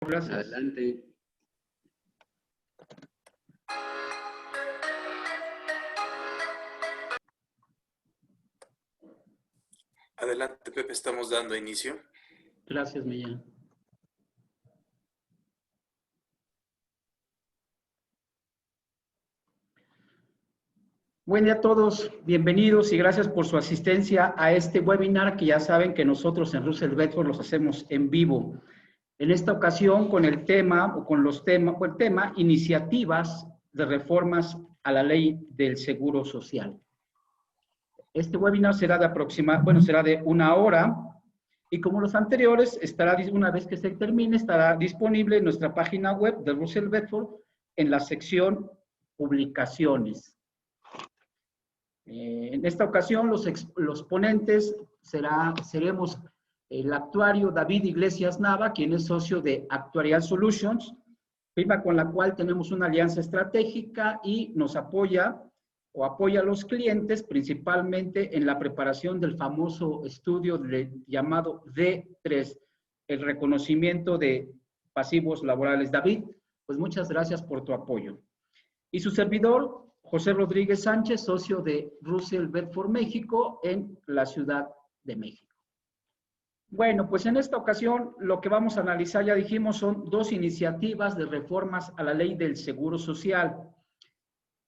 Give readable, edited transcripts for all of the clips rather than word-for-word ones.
Gracias. Adelante. Adelante, Pepe, estamos dando inicio. Gracias, Millán. Buen día a todos, bienvenidos y gracias por su asistencia a este webinar que ya saben que nosotros en Russell Bedford los hacemos en vivo. En esta ocasión con el tema, o con los temas, o el tema, iniciativas de reformas a la ley del Seguro Social. Este webinar será será de 1 hora y como los anteriores, una vez que se termine, estará disponible en nuestra página web de Russell Bedford en la sección Publicaciones. En esta ocasión, los ponentes seremos el actuario David Iglesias Nava, quien es socio de Actuarial Solutions, firma con la cual tenemos una alianza estratégica y nos apoya a los clientes principalmente en la preparación del famoso estudio llamado D3, el reconocimiento de pasivos laborales. David, pues muchas gracias por tu apoyo. Y su servidor, José Rodríguez Sánchez, socio de Russell Bedford México en la Ciudad de México. Bueno, pues en esta ocasión lo que vamos a analizar, ya dijimos, son 2 iniciativas de reformas a la ley del Seguro Social.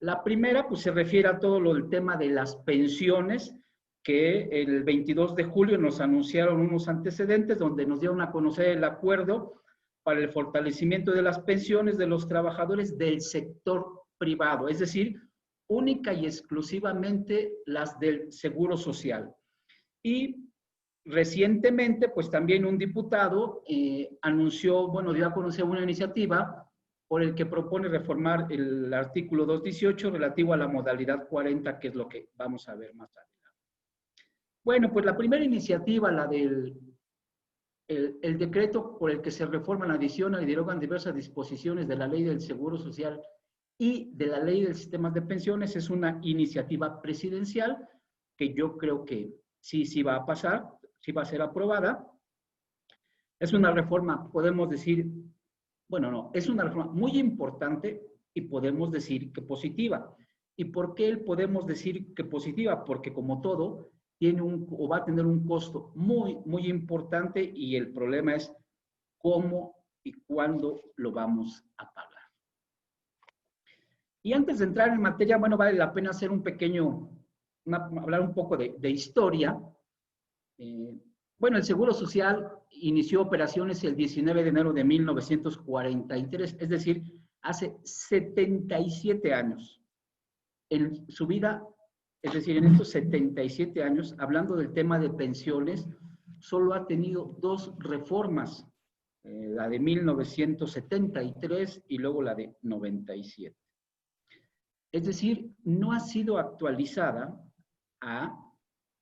La primera, pues se refiere a todo lo del tema de las pensiones, que el 22 de julio nos anunciaron unos antecedentes donde nos dieron a conocer el acuerdo para el fortalecimiento de las pensiones de los trabajadores del sector privado, es decir, única y exclusivamente las del Seguro Social. Y recientemente, pues también un diputado anunció, dio a conocer una iniciativa por el que propone reformar el artículo 218 relativo a la modalidad 40, que es lo que vamos a ver más adelante. Bueno, pues la primera iniciativa, la del el decreto por el que se reforman, adicionan y derogan diversas disposiciones de la Ley del Seguro Social y de la Ley del Sistema de Pensiones, es una iniciativa presidencial que yo creo que sí va a pasar, sí va a ser aprobada. Es una reforma, podemos decir, es una reforma muy importante y podemos decir que positiva. ¿Y por qué podemos decir que positiva? Porque como todo, va a tener un costo muy importante y el problema es cómo y cuándo lo vamos a pagar. Y antes de entrar en materia, vale la pena hacer hablar un poco de historia. El Seguro Social inició operaciones el 19 de enero de 1943, es decir, hace 77 años. En su vida, es decir, en estos 77 años, hablando del tema de pensiones, solo ha tenido 2 reformas, la de 1973 y luego la de 97. Es decir, no ha sido actualizada a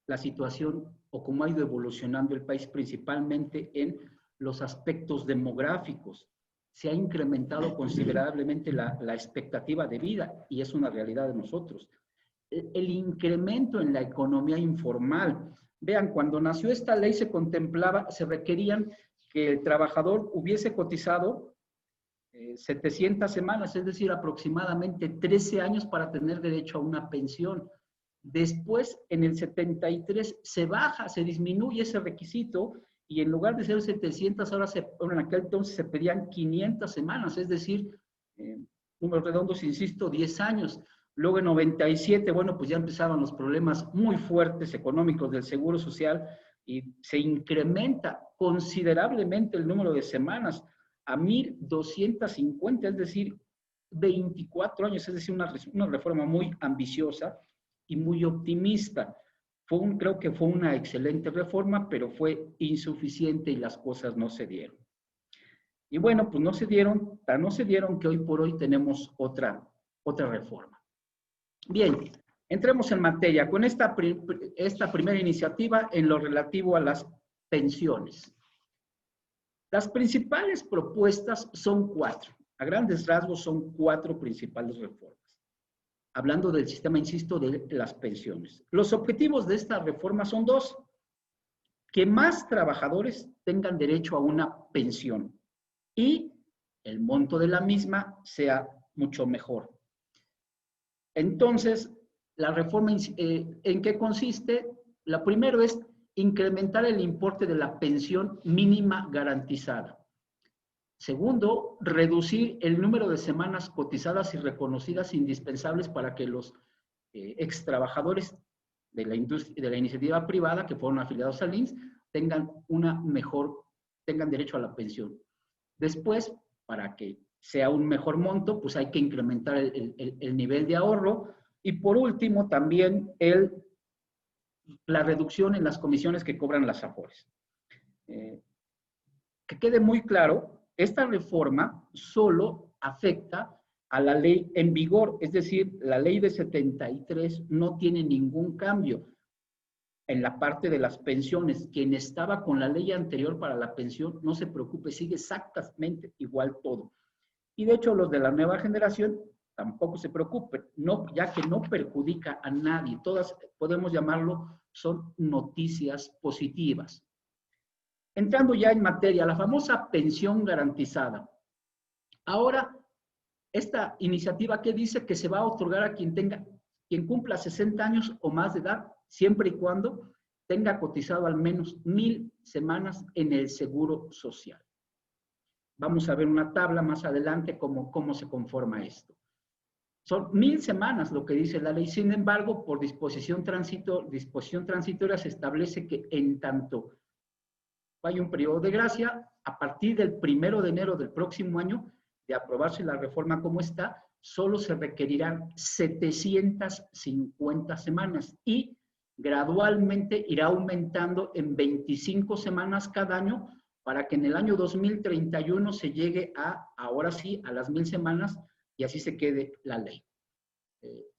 la situación o cómo ha ido evolucionando el país, principalmente en los aspectos demográficos. Se ha incrementado considerablemente la expectativa de vida y es una realidad de nosotros. El incremento en la economía informal. Vean, cuando nació esta ley se requerían que el trabajador hubiese cotizado 700 semanas, es decir, aproximadamente 13 años para tener derecho a una pensión. Después, en el 73, se disminuye ese requisito y en lugar de ser 700, ahora en aquel entonces se pedían 500 semanas, es decir, números redondos, insisto, 10 años. Luego en 97, pues ya empezaban los problemas muy fuertes económicos del Seguro Social y se incrementa considerablemente el número de semanas a 1,250, es decir, 24 años, es decir, una reforma muy ambiciosa y muy optimista. Creo que fue una excelente reforma, pero fue insuficiente y las cosas no se dieron. Y pues no se dieron que hoy por hoy tenemos otra reforma. Bien, entremos en materia con esta primera iniciativa en lo relativo a las pensiones. Las principales propuestas son 4. A grandes rasgos son 4 principales reformas. Hablando del sistema, insisto, de las pensiones. Los objetivos de esta reforma son 2. Que más trabajadores tengan derecho a una pensión. y el monto de la misma sea mucho mejor. Entonces, la reforma, ¿en qué consiste? La primero es incrementar el importe de la pensión mínima garantizada. Segundo, reducir el número de semanas cotizadas y reconocidas indispensables para que los ex trabajadores de la industria, de la iniciativa privada que fueron afiliados al IMSS tengan derecho a la pensión. Después, para que sea un mejor monto, pues hay que incrementar el nivel de ahorro. Y por último, también la reducción en las comisiones que cobran las AFORES. Que quede muy claro, esta reforma solo afecta a la ley en vigor, es decir, la ley de 73 no tiene ningún cambio en la parte de las pensiones. Quien estaba con la ley anterior para la pensión, no se preocupe, sigue exactamente igual todo. Y de hecho, los de la nueva generación tampoco se preocupen, no, ya que no perjudica a nadie. Todas, podemos llamarlo, son noticias positivas. Entrando ya en materia, la famosa pensión garantizada. Ahora, esta iniciativa que dice que se va a otorgar a quien cumpla 60 años o más de edad, siempre y cuando tenga cotizado al menos 1000 semanas en el Seguro Social. Vamos a ver una tabla más adelante cómo se conforma esto. Son 1000 semanas lo que dice la ley. Sin embargo, por disposición transitoria se establece que en tanto hay un periodo de gracia, a partir del 1 de enero del próximo año, de aprobarse la reforma como está, solo se requerirán 750 semanas y gradualmente irá aumentando en 25 semanas cada año para que en el año 2031 se llegue ahora sí, a las 1000 semanas y así se quede la ley.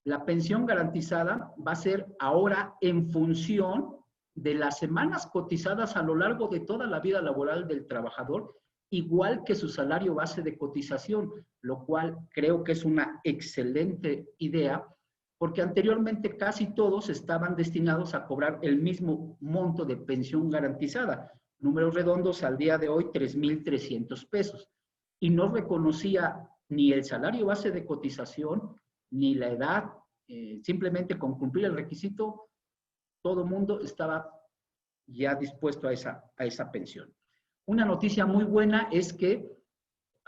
La pensión garantizada va a ser ahora en función de las semanas cotizadas a lo largo de toda la vida laboral del trabajador, igual que su salario base de cotización, lo cual creo que es una excelente idea, porque anteriormente casi todos estaban destinados a cobrar el mismo monto de pensión garantizada, números redondos al día de hoy 3,300 pesos, y no reconocía ni el salario base de cotización, ni la edad, simplemente con cumplir el requisito, todo el mundo estaba ya dispuesto a esa pensión. Una noticia muy buena es que,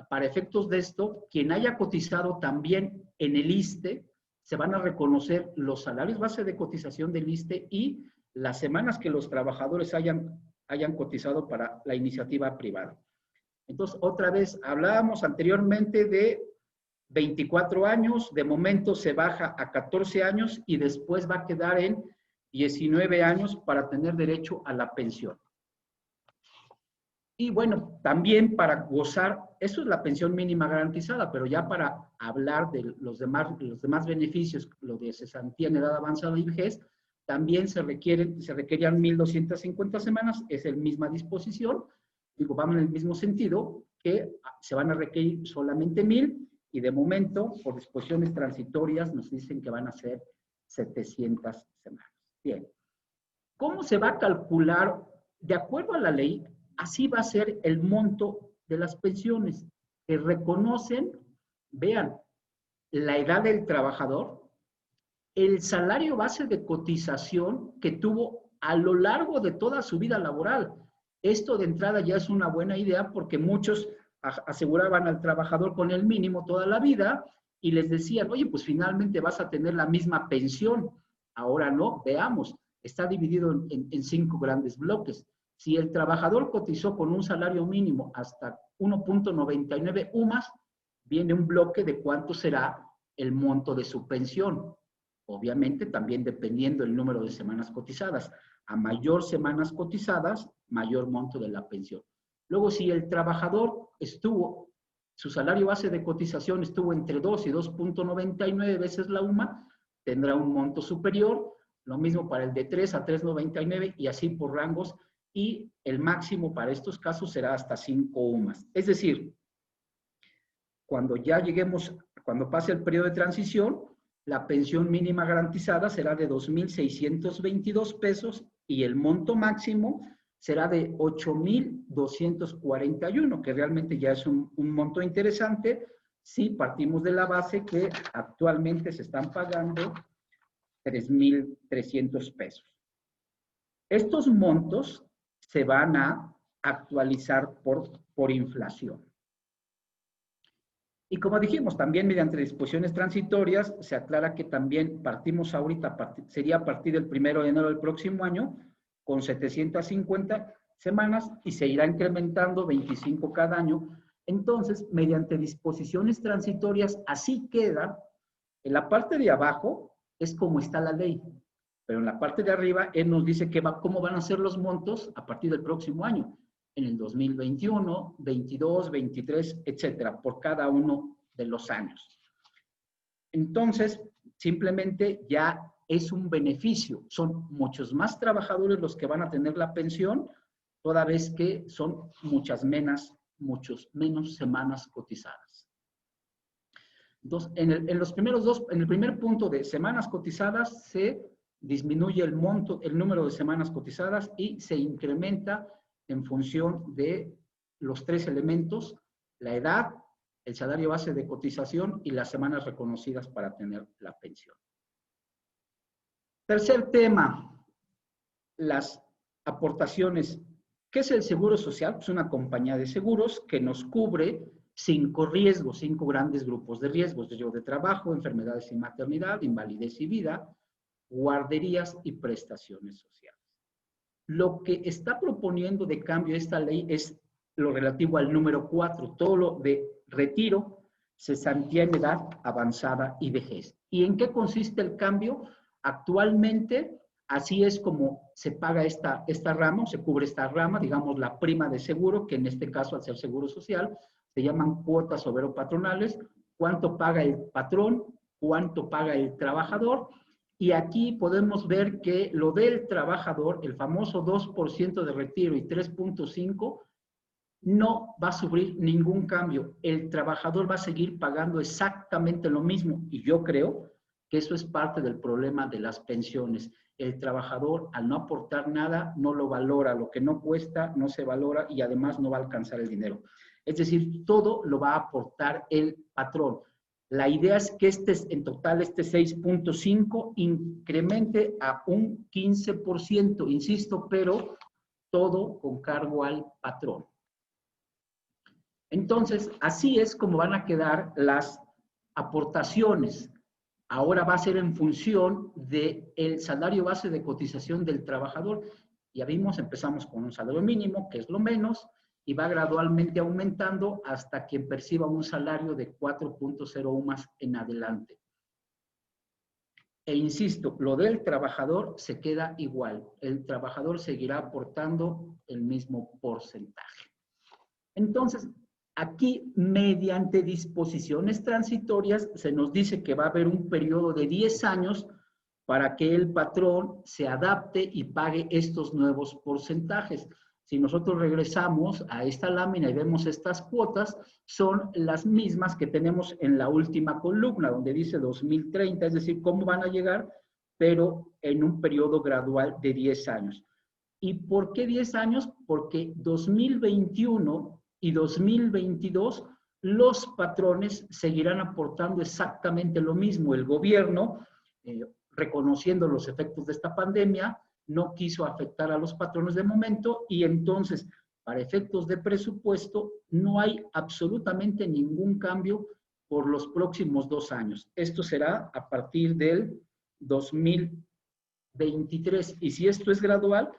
para efectos de esto, quien haya cotizado también en el ISSSTE, se van a reconocer los salarios base de cotización del ISSSTE y las semanas que los trabajadores hayan cotizado para la iniciativa privada. Entonces, otra vez, hablábamos anteriormente de 24 años, de momento se baja a 14 años y después va a quedar en 19 años para tener derecho a la pensión. Y bueno, también para gozar, eso es la pensión mínima garantizada, pero ya para hablar de los demás beneficios, lo de cesantía en edad avanzada y vejez, también se requerían 1,250 semanas, es la misma disposición, digo, vamos en el mismo sentido, que se van a requerir solamente 1000, y de momento, por disposiciones transitorias, nos dicen que van a ser 700 semanas. Bien, ¿cómo se va a calcular? De acuerdo a la ley, así va a ser el monto de las pensiones, que reconocen, vean, la edad del trabajador, el salario base de cotización que tuvo a lo largo de toda su vida laboral. Esto de entrada ya es una buena idea porque muchos aseguraban al trabajador con el mínimo toda la vida y les decían, oye, pues finalmente vas a tener la misma pensión. Ahora no, veamos, está dividido en 5 grandes bloques. Si el trabajador cotizó con un salario mínimo hasta 1,99 UMAS, viene un bloque de cuánto será el monto de su pensión. Obviamente también dependiendo del número de semanas cotizadas. A mayor semanas cotizadas, mayor monto de la pensión. Luego, si el trabajador su salario base de cotización estuvo entre 2 y 2,99 veces la UMA, tendrá un monto superior. Lo mismo para el de 3 a 3,99 y así por rangos. Y el máximo para estos casos será hasta 5 UMAS. Es decir, cuando pase el periodo de transición, la pensión mínima garantizada será de 2,622 pesos y el monto máximo será de 8,241, que realmente ya es un monto interesante si partimos de la base que actualmente se están pagando 3,300 pesos. Estos montos se van a actualizar por inflación. Y como dijimos, también mediante disposiciones transitorias, se aclara que también partimos ahorita, sería a partir del 1 de enero del próximo año, con 750 semanas y se irá incrementando 25 cada año. Entonces, mediante disposiciones transitorias, así queda. En la parte de abajo es como está la ley, pero en la parte de arriba él nos dice cómo van a ser los montos a partir del próximo año, en el 2021, 22, 23, etcétera, por cada uno de los años. Entonces, simplemente ya es un beneficio. Son muchos más trabajadores los que van a tener la pensión, toda vez que son muchos menos semanas cotizadas. Entonces, en el primer punto de semanas cotizadas, se disminuye el número de semanas cotizadas y se incrementa en función de los 3 elementos: la edad, el salario base de cotización y las semanas reconocidas para tener la pensión. Tercer tema, las aportaciones. ¿Qué es el Seguro Social? Es una compañía de seguros que nos cubre 5 riesgos, 5 grandes grupos de riesgos: riesgo de trabajo, enfermedades y maternidad, invalidez y vida, guarderías y prestaciones sociales. Lo que está proponiendo de cambio esta ley es lo relativo al número 4, todo lo de retiro, cesantía en edad avanzada y vejez. ¿Y en qué consiste el cambio? Actualmente, así es como se paga esta rama, se cubre esta rama, digamos la prima de seguro, que en este caso al ser seguro social, se llaman cuotas obrero-patronales. ¿Cuánto paga el patrón? ¿Cuánto paga el trabajador? Y aquí podemos ver que lo del trabajador, el famoso 2% de retiro y 3.5%, no va a sufrir ningún cambio. El trabajador va a seguir pagando exactamente lo mismo. Y yo creo que eso es parte del problema de las pensiones. El trabajador, al no aportar nada, no lo valora. Lo que no cuesta, no se valora y además no va a alcanzar el dinero. Es decir, todo lo va a aportar el patrón. La idea es que en total este 6.5 incremente a un 15%, insisto, pero todo con cargo al patrón. Entonces, así es como van a quedar las aportaciones. Ahora va a ser en función del salario base de cotización del trabajador. Ya vimos, empezamos con un salario mínimo, que es lo menos, y va gradualmente aumentando hasta que perciba un salario de 4.01 más en adelante. E insisto, lo del trabajador se queda igual. El trabajador seguirá aportando el mismo porcentaje. Entonces, aquí, mediante disposiciones transitorias, se nos dice que va a haber un periodo de 10 años para que el patrón se adapte y pague estos nuevos porcentajes. Si nosotros regresamos a esta lámina y vemos estas cuotas, son las mismas que tenemos en la última columna, donde dice 2030, es decir, cómo van a llegar, pero en un periodo gradual de 10 años. ¿Y por qué 10 años? Porque 2021 y 2022 los patrones seguirán aportando exactamente lo mismo. El gobierno, reconociendo los efectos de esta pandemia, no quiso afectar a los patrones de momento y entonces, para efectos de presupuesto, no hay absolutamente ningún cambio por los próximos 2 años. Esto será a partir del 2023. Y si esto es gradual,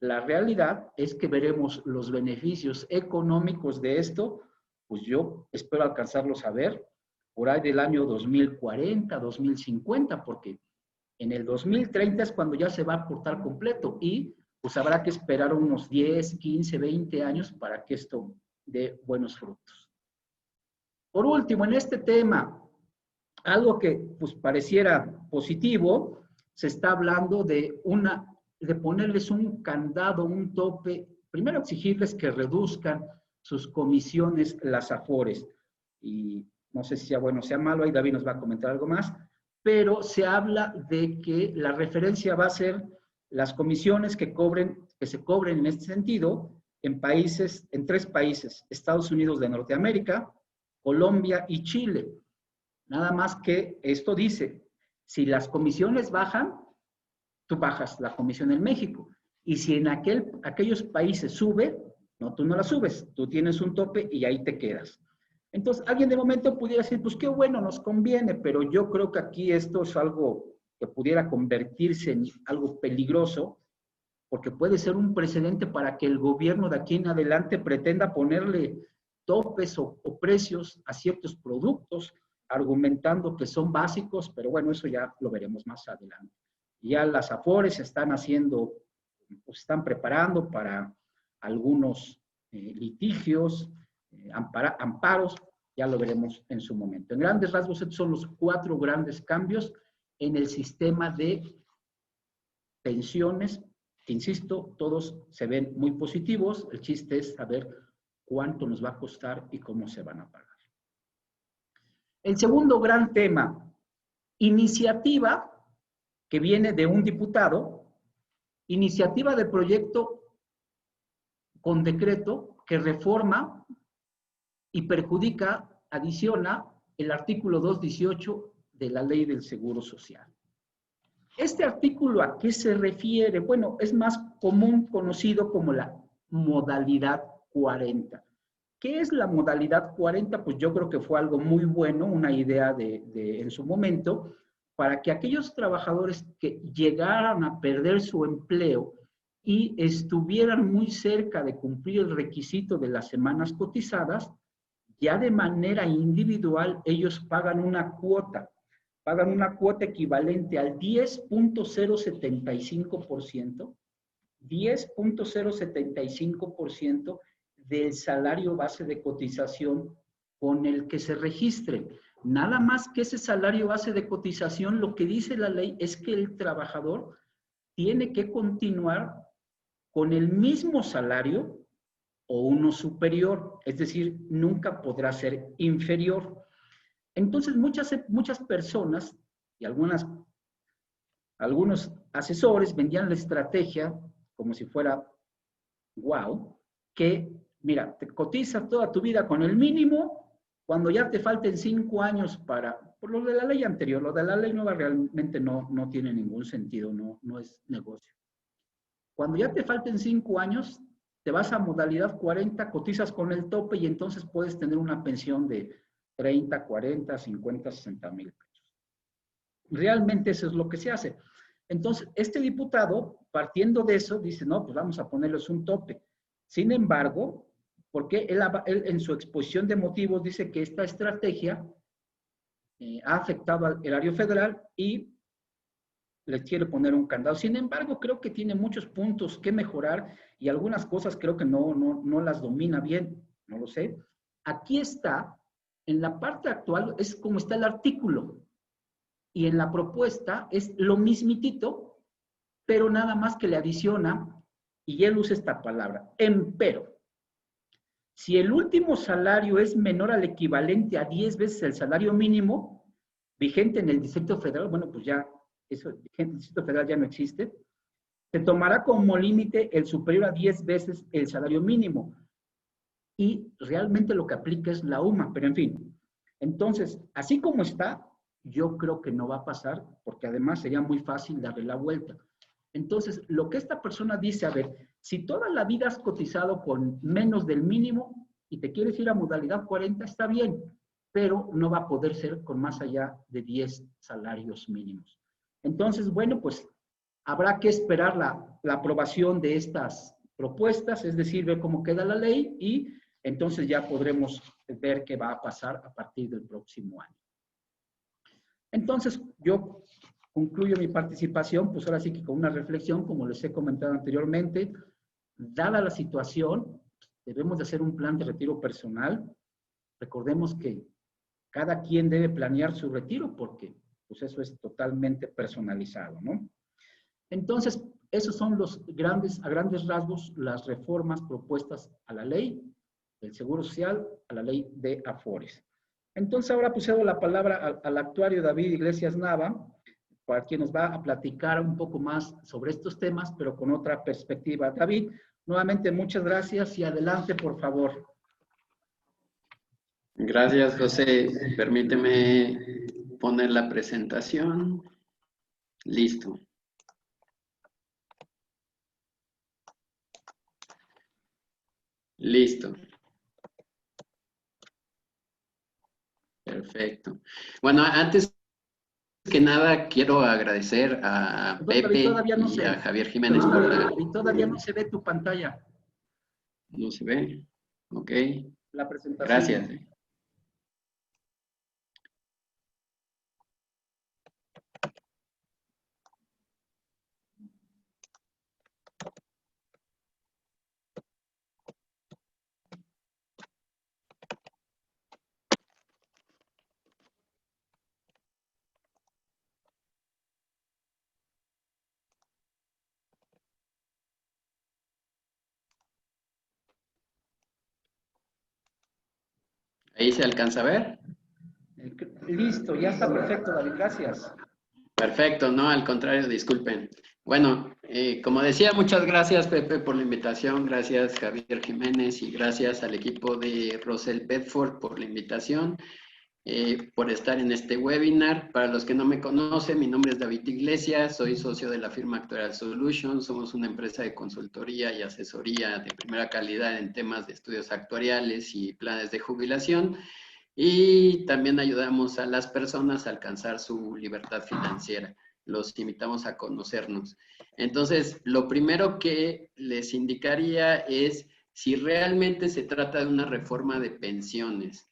la realidad es que veremos los beneficios económicos de esto, pues yo espero alcanzarlos a ver por ahí del año 2040, 2050, porque en el 2030 es cuando ya se va a aportar completo y pues habrá que esperar unos 10, 15, 20 años para que esto dé buenos frutos. Por último, en este tema, algo que pues pareciera positivo, se está hablando de ponerles un candado, un tope, primero exigirles que reduzcan sus comisiones, las AFORES. Y no sé si sea bueno o sea malo, ahí David nos va a comentar algo más, pero se habla de que la referencia va a ser las comisiones que cobren que se cobren en este sentido en tres países, Estados Unidos de Norteamérica, Colombia y Chile. Nada más que esto dice, si las comisiones bajan, tú bajas la comisión en México. Y si en aquellos países sube, no, tú no la subes, tú tienes un tope y ahí te quedas. Entonces, alguien de momento pudiera decir, pues qué bueno, nos conviene, pero yo creo que aquí esto es algo que pudiera convertirse en algo peligroso, porque puede ser un precedente para que el gobierno de aquí en adelante pretenda ponerle topes o precios a ciertos productos, argumentando que son básicos, pero bueno, eso ya lo veremos más adelante. Ya las AFORES están haciendo, pues están preparando para algunos litigios, amparos, ya lo veremos en su momento. En grandes rasgos, estos son los 4 grandes cambios en el sistema de pensiones, que insisto, todos se ven muy positivos. El chiste es saber cuánto nos va a costar y cómo se van a pagar. El segundo gran tema, iniciativa que viene de un diputado, iniciativa de proyecto con decreto que reforma y perjudica, adiciona el artículo 218 de la Ley del Seguro Social. ¿Este artículo a qué se refiere? Bueno, es más común conocido como la modalidad 40. ¿Qué es la modalidad 40? Pues yo creo que fue algo muy bueno, una idea en su momento, para que aquellos trabajadores que llegaran a perder su empleo y estuvieran muy cerca de cumplir el requisito de las semanas cotizadas, ya de manera individual ellos pagan una cuota equivalente al 10.075%, 10.075% del salario base de cotización con el que se registren. Nada más que ese salario base de cotización, lo que dice la ley es que el trabajador tiene que continuar con el mismo salario o uno superior, es decir, nunca podrá ser inferior. Entonces, muchas personas y algunos asesores vendían la estrategia como si fuera, wow, que, mira, te cotizas toda tu vida con el mínimo, cuando ya te falten 5 años por lo de la ley anterior, lo de la ley nueva realmente no tiene ningún sentido, no es negocio. Cuando ya te falten 5 años, te vas a modalidad 40, cotizas con el tope y entonces puedes tener una pensión de 30, 40, 50, 60 mil pesos. Realmente eso es lo que se hace. Entonces, este diputado, partiendo de eso, dice, no, pues vamos a ponerles un tope. Sin embargo, porque él en su exposición de motivos dice que esta estrategia ha afectado al erario federal y les quiere poner un candado. Sin embargo, creo que tiene muchos puntos que mejorar y algunas cosas creo que no las domina bien, no lo sé. Aquí está, en la parte actual, es como está el artículo. Y en la propuesta es lo mismitito, pero nada más que le adiciona, y él usa esta palabra, empero. Si el último salario es menor al equivalente a 10 veces el salario mínimo, vigente en el Distrito Federal, bueno, pues ya, eso, vigente en el Distrito Federal ya no existe, se tomará como límite el superior a 10 veces el salario mínimo. Y realmente lo que aplica es la UMA, pero en fin. Entonces, así como está, yo creo que no va a pasar, porque además sería muy fácil darle la vuelta. Entonces, lo que esta persona dice, a ver, si toda la vida has cotizado con menos del mínimo y te quieres ir a modalidad 40, está bien, pero no va a poder ser con más allá de 10 salarios mínimos. Entonces, bueno, pues habrá que esperar la aprobación de estas propuestas, es decir, ver cómo queda la ley y entonces ya podremos ver qué va a pasar a partir del próximo año. Entonces, yo concluyo mi participación, pues ahora sí que con una reflexión, como les he comentado anteriormente, dada la situación, debemos de hacer un plan de retiro personal. Recordemos que cada quien debe planear su retiro porque pues eso es totalmente personalizado, ¿no? Entonces, esos son a grandes rasgos, las reformas propuestas a la ley del Seguro Social, a la ley de AFORES. Entonces, ahora pues cedo la palabra al actuario David Iglesias Nava, quien nos va a platicar un poco más sobre estos temas, pero con otra perspectiva. David, nuevamente muchas gracias y adelante, por favor. Gracias, José. Permíteme poner la presentación. Listo. Listo. Perfecto. Bueno, antes que nada quiero agradecer a Pepe y a Javier Jiménez por la... Y todavía no se ve tu pantalla. ¿No se ve? Ok. La presentación. Gracias. ¿Ahí se alcanza a ver? Listo, ya está perfecto, David, gracias. Perfecto, no, al contrario, disculpen. Bueno, como decía, muchas gracias, Pepe, por la invitación, gracias, Javier Jiménez, y gracias al equipo de Russell Bedford por la invitación, por estar en este webinar. Para los que no me conocen, mi nombre es David Iglesias, soy socio de la firma Actuarial Solutions, somos una empresa de consultoría y asesoría de primera calidad en temas de estudios actuariales y planes de jubilación. Y también ayudamos a las personas a alcanzar su libertad financiera. Los invitamos a conocernos. Entonces, lo primero que les indicaría es si realmente se trata de una reforma de pensiones.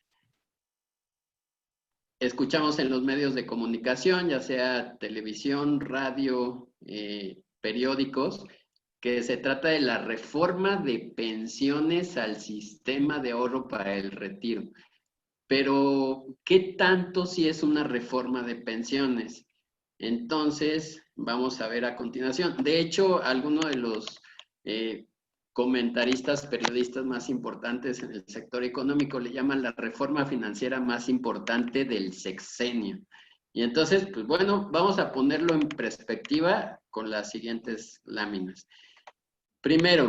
Escuchamos en los medios de comunicación, ya sea televisión, radio, periódicos, que se trata de la reforma de pensiones al sistema de ahorro para el retiro. Pero, ¿qué tanto si es una reforma de pensiones? Entonces, vamos a ver a continuación. De hecho, algunos de los comentaristas, periodistas más importantes en el sector económico le llaman la reforma financiera más importante del sexenio. Y entonces, pues bueno, vamos a ponerlo en perspectiva con las siguientes láminas. Primero,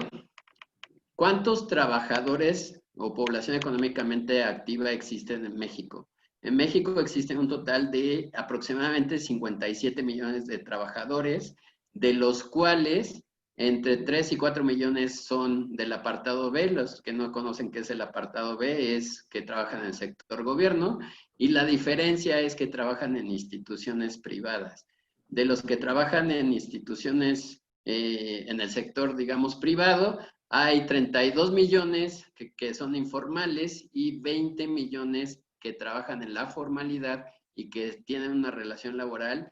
¿cuántos trabajadores o población económicamente activa existen en México? En México existen un total de aproximadamente 57 millones de trabajadores, de los cuales entre 3 y 4 millones son del apartado B. Los que no conocen qué es el apartado B es que trabajan en el sector gobierno, y la diferencia es que trabajan en instituciones privadas. De los que trabajan en instituciones en el sector, digamos, privado, hay 32 millones que son informales y 20 millones que trabajan en la formalidad y que tienen una relación laboral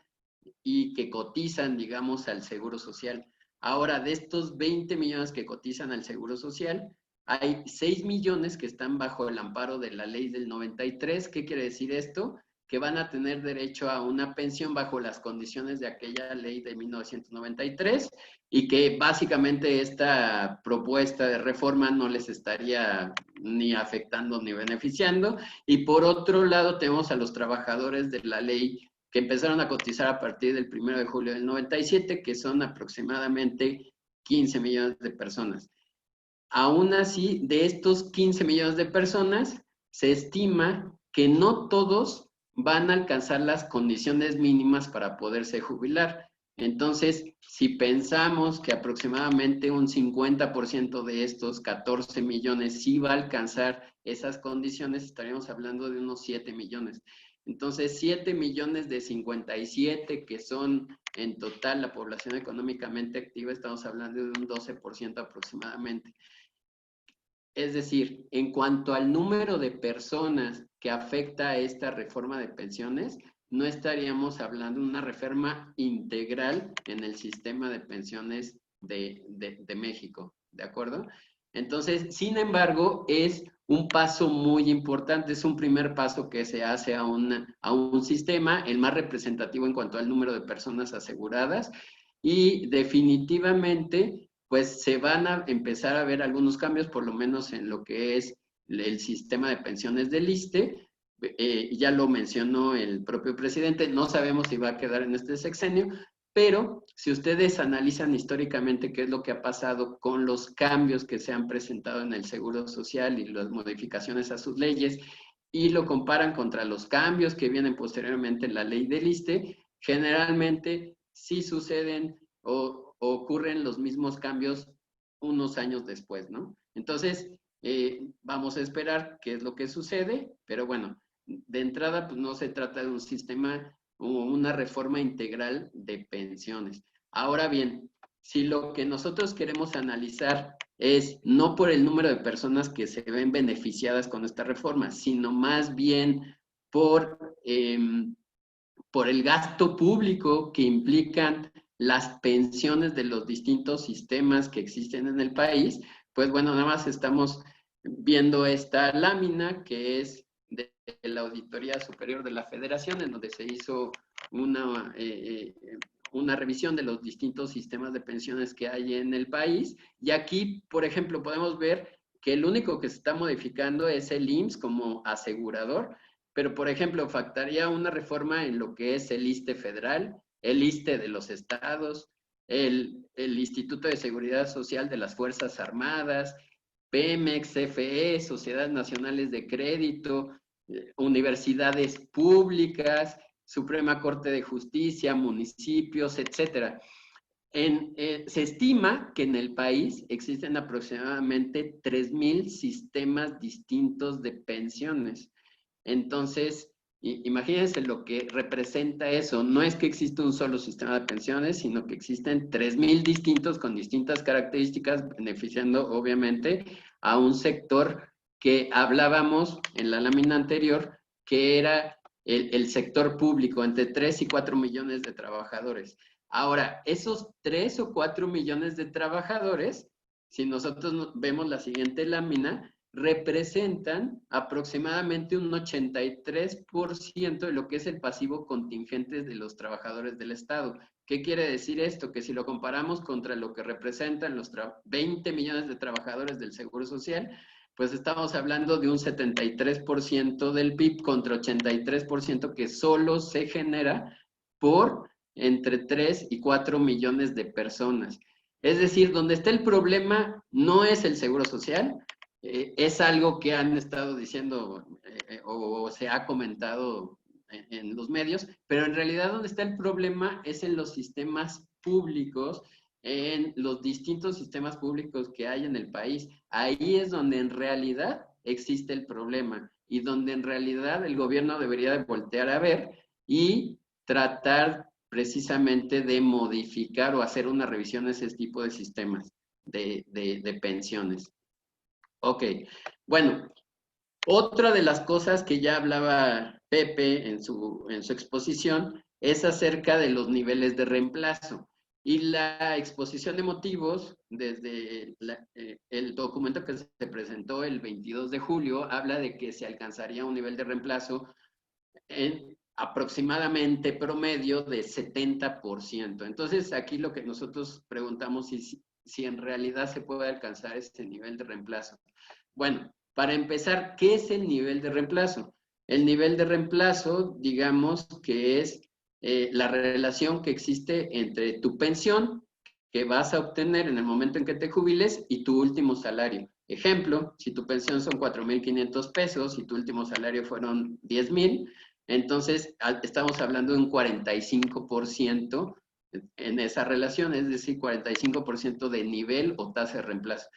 y que cotizan, digamos, al Seguro Social. Ahora, de estos 20 millones que cotizan al Seguro Social, hay 6 millones que están bajo el amparo de la ley del 93. ¿Qué quiere decir esto? Que van a tener derecho a una pensión bajo las condiciones de aquella ley de 1993 y que básicamente esta propuesta de reforma no les estaría ni afectando ni beneficiando. Y por otro lado tenemos a los trabajadores de la ley que empezaron a cotizar a partir del 1 de julio del 97, que son aproximadamente 15 millones de personas. Aún así, de estos 15 millones de personas, se estima que no todos van a alcanzar las condiciones mínimas para poderse jubilar. Entonces, si pensamos que aproximadamente un 50% de estos 14 millones sí va a alcanzar esas condiciones, estaríamos hablando de unos 7 millones. Entonces, 7 millones de 57, que son en total la población económicamente activa, estamos hablando de un 12% aproximadamente. Es decir, en cuanto al número de personas que afecta a esta reforma de pensiones, no estaríamos hablando de una reforma integral en el sistema de pensiones de México, ¿de acuerdo? Entonces, sin embargo, es un paso muy importante, es un primer paso que se hace a un sistema, el más representativo en cuanto al número de personas aseguradas, y definitivamente pues se van a empezar a ver algunos cambios, por lo menos en lo que es el sistema de pensiones del ISSSTE, ya lo mencionó el propio presidente, no sabemos si va a quedar en este sexenio, pero si ustedes analizan históricamente qué es lo que ha pasado con los cambios que se han presentado en el Seguro Social y las modificaciones a sus leyes, y lo comparan contra los cambios que vienen posteriormente en la ley del ISSSTE, generalmente sí suceden o ocurren los mismos cambios unos años después, ¿no? Entonces, vamos a esperar qué es lo que sucede, pero bueno, de entrada, pues no se trata de un sistema o una reforma integral de pensiones. Ahora bien, si lo que nosotros queremos analizar es no por el número de personas que se ven beneficiadas con esta reforma, sino más bien por el gasto público que implican las pensiones de los distintos sistemas que existen en el país, pues bueno, nada más estamos viendo esta lámina que es de la Auditoría Superior de la Federación, en donde se hizo una revisión de los distintos sistemas de pensiones que hay en el país. Y aquí, por ejemplo, podemos ver que el único que se está modificando es el IMSS como asegurador, pero, por ejemplo, faltaría una reforma en lo que es el ISSSTE federal, el ISSSTE de los estados, el Instituto de Seguridad Social de las Fuerzas Armadas, Pemex, CFE, Sociedades Nacionales de Crédito, universidades públicas, Suprema Corte de Justicia, municipios, etcétera. Se estima que en el país existen aproximadamente 3,000 sistemas distintos de pensiones. Entonces, imagínense lo que representa eso. No es que exista un solo sistema de pensiones, sino que existen 3,000 distintos con distintas características, beneficiando obviamente a un sector que hablábamos en la lámina anterior, que era el sector público, entre 3 y 4 millones de trabajadores. Ahora, esos 3 o 4 millones de trabajadores, si nosotros vemos la siguiente lámina, representan aproximadamente un 83% de lo que es el pasivo contingente de los trabajadores del Estado. ¿Qué quiere decir esto? Que si lo comparamos contra lo que representan los 20 millones de trabajadores del Seguro Social, pues estamos hablando de un 73% del PIB contra 83% que solo se genera por entre 3 y 4 millones de personas. Es decir, donde está el problema no es el Seguro Social, es algo que han estado diciendo o se ha comentado en los medios, pero en realidad donde está el problema es en los sistemas públicos, en los distintos sistemas públicos que hay en el país. Ahí es donde en realidad existe el problema y donde en realidad el gobierno debería de voltear a ver y tratar precisamente de modificar o hacer una revisión de ese tipo de sistemas de pensiones. Ok, bueno, otra de las cosas que ya hablaba Pepe en su exposición es acerca de los niveles de reemplazo. Y la exposición de motivos, desde el documento que se presentó el 22 de julio, habla de que se alcanzaría un nivel de reemplazo en aproximadamente promedio de 70%. Entonces, aquí lo que nosotros preguntamos es si en realidad se puede alcanzar este nivel de reemplazo. Bueno, para empezar, ¿qué es el nivel de reemplazo? El nivel de reemplazo, digamos que es la relación que existe entre tu pensión que vas a obtener en el momento en que te jubiles y tu último salario. Ejemplo, si tu pensión son 4,500 pesos y tu último salario fueron 10,000, entonces estamos hablando de un 45% en esa relación, es decir, 45% de nivel o tasa de reemplazo.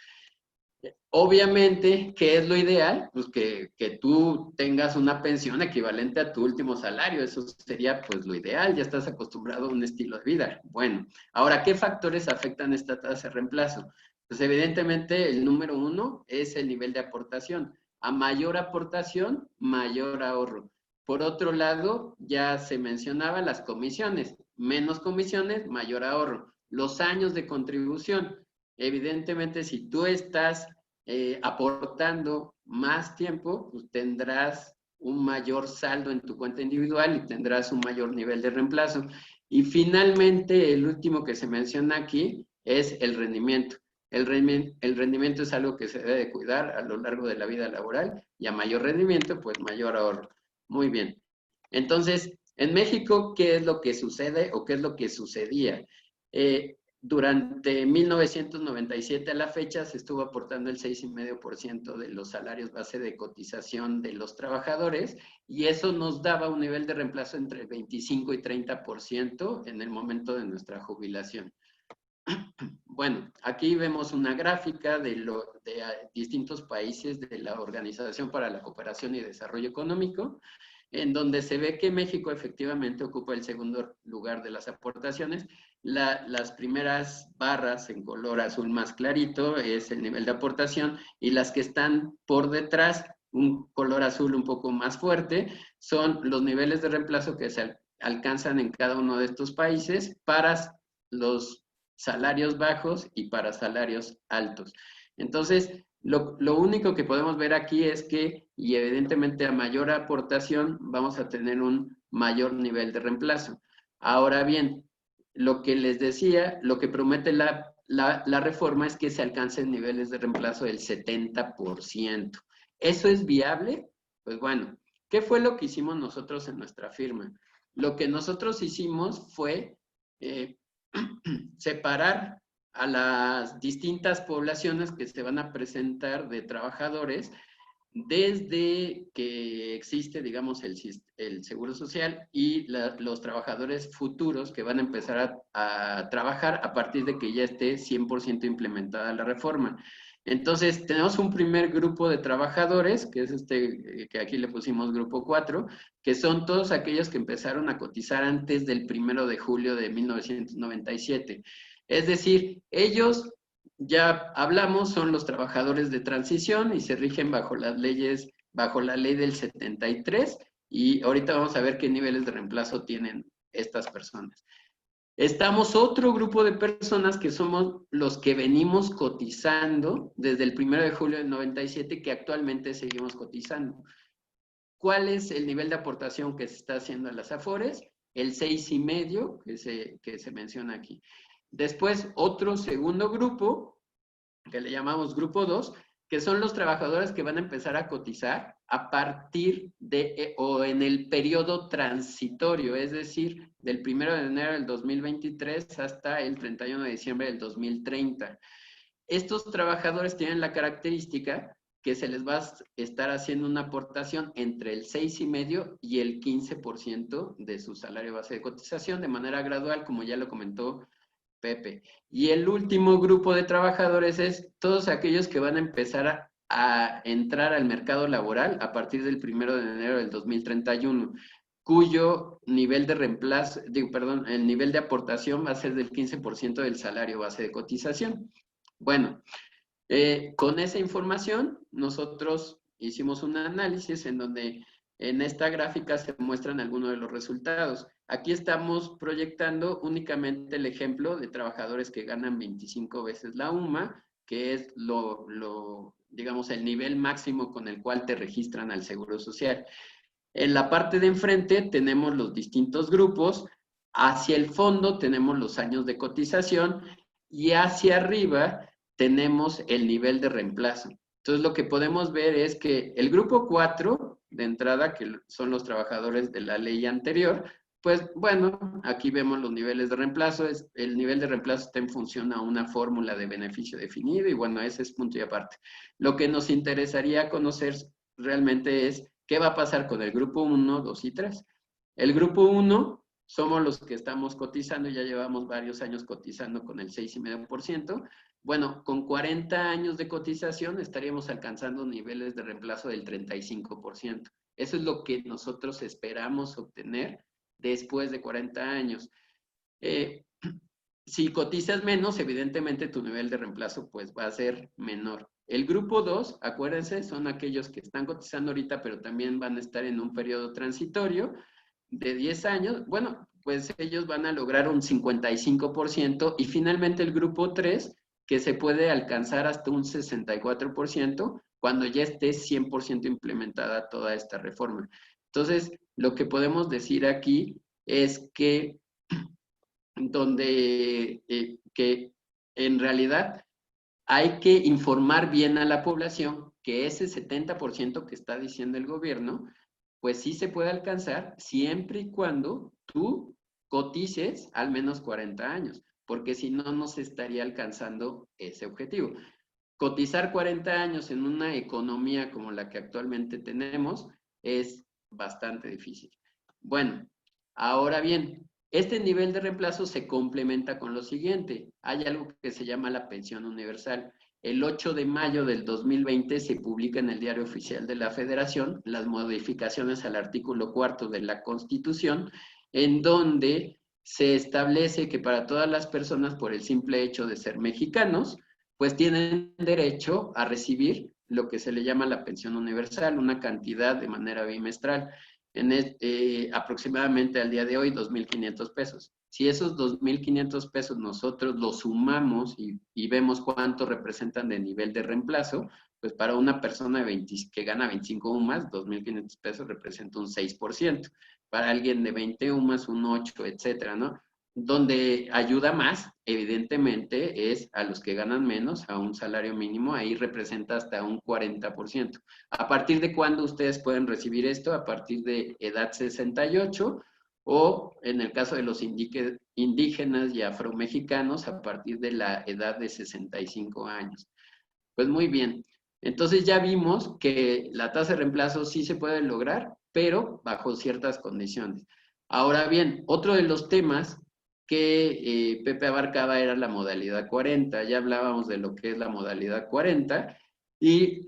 Obviamente, ¿qué es lo ideal? Pues que tú tengas una pensión equivalente a tu último salario. Eso sería pues lo ideal, ya estás acostumbrado a un estilo de vida. Bueno, ahora, ¿qué factores afectan esta tasa de reemplazo? Pues evidentemente el número uno es el nivel de aportación. A mayor aportación, mayor ahorro. Por otro lado, ya se mencionaba las comisiones. Menos comisiones, mayor ahorro. Los años de contribución. Evidentemente, si tú estás aportando más tiempo, pues tendrás un mayor saldo en tu cuenta individual y tendrás un mayor nivel de reemplazo. Y finalmente, el último que se menciona aquí es el rendimiento. El rendimiento es algo que se debe de cuidar a lo largo de la vida laboral y a mayor rendimiento, pues mayor ahorro. Muy bien. Entonces, en México, ¿qué es lo que sucede o qué es lo que sucedía? Durante 1997 a la fecha se estuvo aportando el 6,5% de los salarios base de cotización de los trabajadores y eso nos daba un nivel de reemplazo entre el 25 y 30% en el momento de nuestra jubilación. Bueno, aquí vemos una gráfica de distintos países de la Organización para la Cooperación y Desarrollo Económico, en donde se ve que México efectivamente ocupa el segundo lugar de las aportaciones. Las primeras barras en color azul más clarito es el nivel de aportación y las que están por detrás, un color azul un poco más fuerte, son los niveles de reemplazo que se alcanzan en cada uno de estos países para los salarios bajos y para salarios altos. Entonces, lo único que podemos ver aquí es que, y evidentemente a mayor aportación, vamos a tener un mayor nivel de reemplazo. Ahora bien, lo que les decía, lo que promete la reforma es que se alcancen niveles de reemplazo del 70%. ¿Eso es viable? Pues bueno, ¿qué fue lo que hicimos nosotros en nuestra firma? Lo que nosotros hicimos fue separar a las distintas poblaciones que se van a presentar de trabajadores desde que existe, digamos, el Seguro Social y los trabajadores futuros que van a empezar a trabajar a partir de que ya esté 100% implementada la reforma. Entonces, tenemos un primer grupo de trabajadores, que es que aquí le pusimos grupo 4, que son todos aquellos que empezaron a cotizar antes del 1 de julio de 1997. Es decir, ellos, ya hablamos, son los trabajadores de transición y se rigen bajo las leyes, bajo la ley del 73, y ahorita vamos a ver qué niveles de reemplazo tienen estas personas. Estamos otro grupo de personas que somos los que venimos cotizando desde el 1 de julio del 97, que actualmente seguimos cotizando. ¿Cuál es el nivel de aportación que se está haciendo a las AFORES? El 6,5 que se menciona aquí. Después, otro segundo grupo, que le llamamos grupo 2, que son los trabajadores que van a empezar a cotizar a partir de, o en el periodo transitorio, es decir, del 1 de enero del 2023 hasta el 31 de diciembre del 2030. Estos trabajadores tienen la característica que se les va a estar haciendo una aportación entre el 6,5 y el 15% de su salario base de cotización de manera gradual, como ya lo comentó Pepe. Y el último grupo de trabajadores es todos aquellos que van a empezar a entrar al mercado laboral a partir del 1 de enero del 2031, cuyo nivel de reemplazo, el nivel de aportación va a ser del 15% del salario base de cotización. Bueno, con esa información nosotros hicimos un análisis en donde en esta gráfica se muestran algunos de los resultados. Aquí estamos proyectando únicamente el ejemplo de trabajadores que ganan 25 veces la UMA, que es digamos, el nivel máximo con el cual te registran al Seguro Social. En la parte de enfrente tenemos los distintos grupos, hacia el fondo tenemos los años de cotización y hacia arriba tenemos el nivel de reemplazo. Entonces, lo que podemos ver es que el grupo 4, de entrada, que son los trabajadores de la ley anterior, pues bueno, aquí vemos los niveles de reemplazo. El nivel de reemplazo está en función a una fórmula de beneficio definido y bueno, ese es punto y aparte. Lo que nos interesaría conocer realmente es qué va a pasar con el grupo 1, 2 y 3. El grupo 1 somos los que estamos cotizando, ya llevamos varios años cotizando con el 6,5%. Bueno, con 40 años de cotización estaríamos alcanzando niveles de reemplazo del 35%. Eso es lo que nosotros esperamos obtener después de 40 años. Si cotizas menos, evidentemente tu nivel de reemplazo pues va a ser menor. El grupo 2, acuérdense, son aquellos que están cotizando ahorita, pero también van a estar en un periodo transitorio de 10 años. Bueno, pues ellos van a lograr un 55%. Y finalmente el grupo 3, que se puede alcanzar hasta un 64% cuando ya esté 100% implementada toda esta reforma. Entonces, lo que podemos decir aquí es que que en realidad hay que informar bien a la población que ese 70% que está diciendo el gobierno pues sí se puede alcanzar siempre y cuando tú cotices al menos 40 años, porque si no, no se estaría alcanzando ese objetivo. Cotizar 40 años en una economía como la que actualmente tenemos es bastante difícil. Bueno, ahora bien, este nivel de reemplazo se complementa con lo siguiente. Hay algo que se llama la pensión universal. El 8 de mayo del 2020 se publica en el Diario Oficial de la Federación las modificaciones al artículo 4 de la Constitución, en donde se establece que para todas las personas, por el simple hecho de ser mexicanos, pues tienen derecho a recibir lo que se le llama la pensión universal, una cantidad de manera bimestral, aproximadamente al día de hoy 2.500 pesos. Si esos 2.500 pesos nosotros los sumamos y vemos cuánto representan de nivel de reemplazo, pues para una persona que gana 25 UMAS, 2.500 pesos representa un 6%. Para alguien de 20 UMAS, un 8, etcétera, ¿no? Donde ayuda más, evidentemente, es a los que ganan menos, a un salario mínimo, ahí representa hasta un 40%. ¿A partir de cuándo ustedes pueden recibir esto? A partir de edad 68 o, en el caso de los indígenas y afromexicanos, a partir de la edad de 65 años. Pues muy bien. Entonces ya vimos que la tasa de reemplazo sí se puede lograr, pero bajo ciertas condiciones. Ahora bien, otro de los temas que Pepe abarcaba era la modalidad 40. Ya hablábamos de lo que es la modalidad 40 y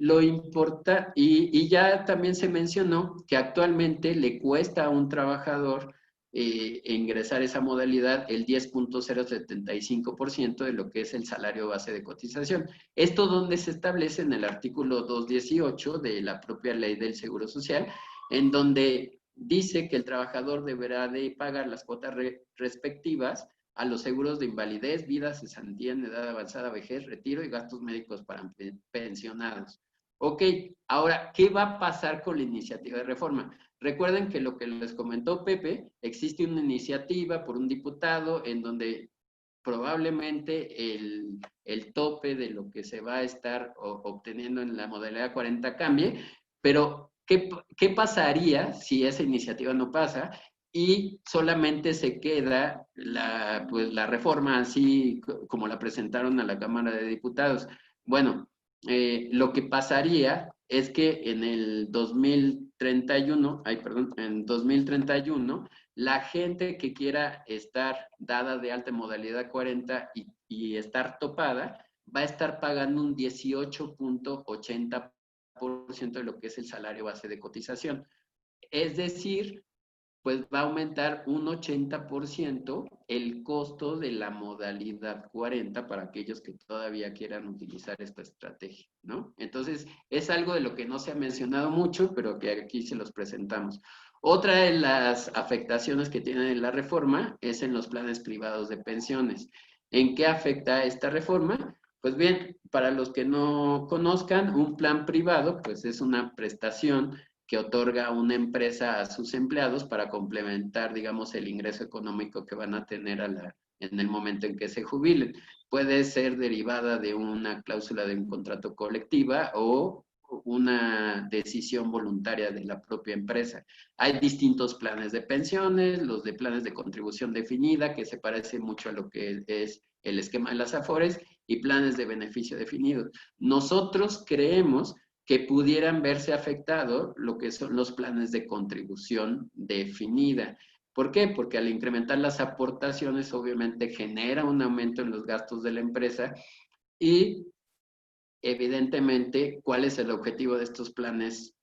ya también se mencionó que actualmente le cuesta a un trabajador ingresar esa modalidad el 10.075% de lo que es el salario base de cotización. Esto donde se establece en el artículo 218 de la propia ley del Seguro Social, en donde dice que el trabajador deberá de pagar las cuotas respectivas a los seguros de invalidez, vida, cesantía en edad avanzada, vejez, retiro y gastos médicos para pensionados. Ok, ahora, ¿qué va a pasar con la iniciativa de reforma? Recuerden que lo que les comentó Pepe, existe una iniciativa por un diputado en donde probablemente el tope de lo que se va a estar obteniendo en la modalidad 40 cambie, pero ¿qué pasaría si esa iniciativa no pasa y solamente se queda pues, la reforma así como la presentaron a la Cámara de Diputados? Bueno, lo que pasaría es que en el 2031, en 2031, la gente que quiera estar dada de alta en modalidad 40 y estar topada, va a estar pagando un 18.80% de lo que es el salario base de cotización. Es decir, pues va a aumentar un 80% el costo de la modalidad 40 para aquellos que todavía quieran utilizar esta estrategia, ¿no? Entonces, es algo de lo que no se ha mencionado mucho, pero que aquí se los presentamos. Otra de las afectaciones que tiene la reforma es en los planes privados de pensiones. ¿En qué afecta esta reforma? Pues bien, para los que no conozcan, un plan privado, pues es una prestación que otorga una empresa a sus empleados para complementar, digamos, el ingreso económico que van a tener en el momento en que se jubilen. Puede ser derivada de una cláusula de un contrato colectiva o una decisión voluntaria de la propia empresa. Hay distintos planes de pensiones, los de planes de contribución definida, que se parece mucho a lo que es el esquema de las AFORES, y planes de beneficio definido. Nosotros creemos que pudieran verse afectados lo que son los planes de contribución definida. ¿Por qué? Porque al incrementar las aportaciones, obviamente genera un aumento en los gastos de la empresa y evidentemente, ¿cuál es el objetivo de estos planes